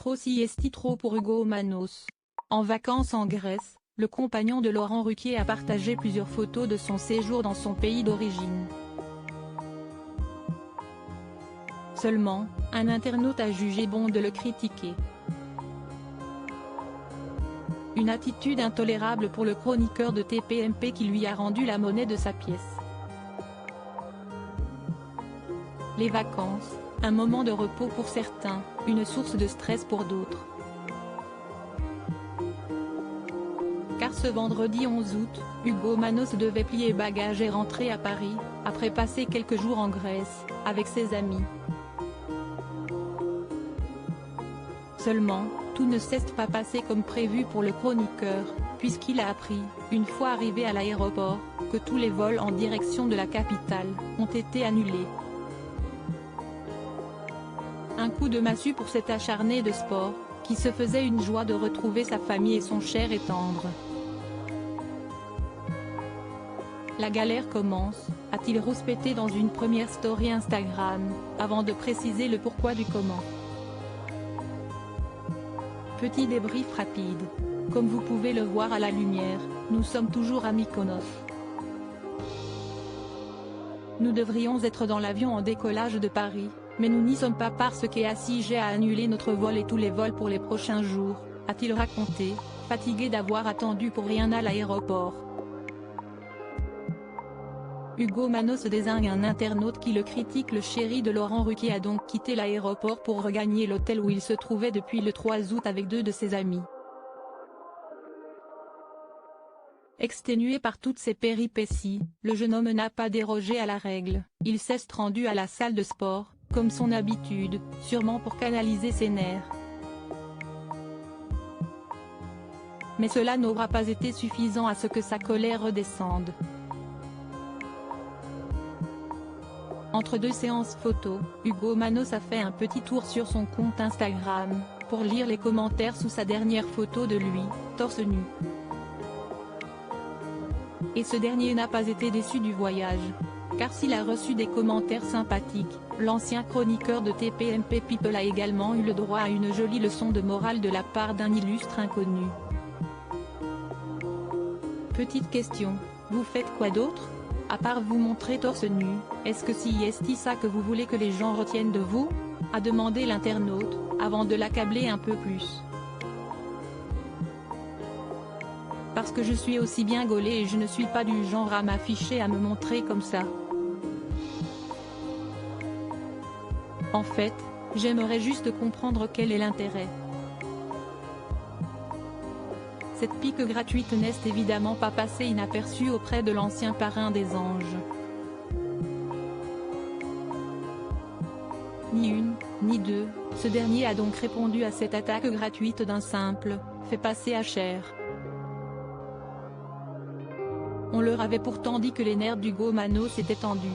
trop siesti trop pour Hugo Manos. En vacances en Grèce, le compagnon de Laurent Ruquier a partagé plusieurs photos de son séjour dans son pays d'origine. Seulement, un internaute a jugé bon de le critiquer. Une attitude intolérable pour le chroniqueur de TPMP qui lui a rendu la monnaie de sa pièce. Les vacances, un moment de repos pour certains, une source de stress pour d'autres. Car ce vendredi 11 août, Hugo Manos devait plier bagages et rentrer à Paris, après passer quelques jours en Grèce, avec ses amis. Seulement, tout ne s'est pas passé comme prévu pour le chroniqueur, puisqu'il a appris, une fois arrivé à l'aéroport, que tous les vols en direction de la capitale ont été annulés. Un coup de massue pour cet acharné de sport, qui se faisait une joie de retrouver sa famille et son cher et tendre. La galère commence, a-t-il rouspété dans une première story Instagram, avant de préciser le pourquoi du comment. Petit débrief rapide. Comme vous pouvez le voir à la lumière, nous sommes toujours à Mykonos. Nous devrions être dans l'avion en décollage de Paris, mais nous n'y sommes pas parce qu'EasyJet a annulé notre vol et tous les vols pour les prochains jours, a-t-il raconté, fatigué d'avoir attendu pour rien à l'aéroport. Hugo Manos désigne un internaute qui le critique. Le chéri de Laurent Ruquier a donc quitté l'aéroport pour regagner l'hôtel où il se trouvait depuis le 3 août avec 2 de ses amis. Exténué par toutes ces péripéties, le jeune homme n'a pas dérogé à la règle, il s'est rendu à la salle de sport, comme son habitude, sûrement pour canaliser ses nerfs. Mais cela n'aura pas été suffisant à ce que sa colère redescende. Entre 2 séances photos, Hugo Manos a fait un petit tour sur son compte Instagram, pour lire les commentaires sous sa dernière photo de lui, torse nu. Et ce dernier n'a pas été déçu du voyage. Car s'il a reçu des commentaires sympathiques, l'ancien chroniqueur de TPMP People a également eu le droit à une jolie leçon de morale de la part d'un illustre inconnu. Petite question, vous faites quoi d'autre ? À part vous montrer torse nu, est-ce que c'est ça que vous voulez que les gens retiennent de vous ? A demandé l'internaute, avant de l'accabler un peu plus. Parce que je suis aussi bien gaulé et je ne suis pas du genre à m'afficher à me montrer comme ça. En fait, j'aimerais juste comprendre quel est l'intérêt. Cette pique gratuite n'est évidemment pas passée inaperçue auprès de l'ancien parrain des anges. Ni une, ni deux, ce dernier a donc répondu à cette attaque gratuite d'un simple « fait passer à cher ». On leur avait pourtant dit que les nerfs d'Hugo Manos s'étaient tendus.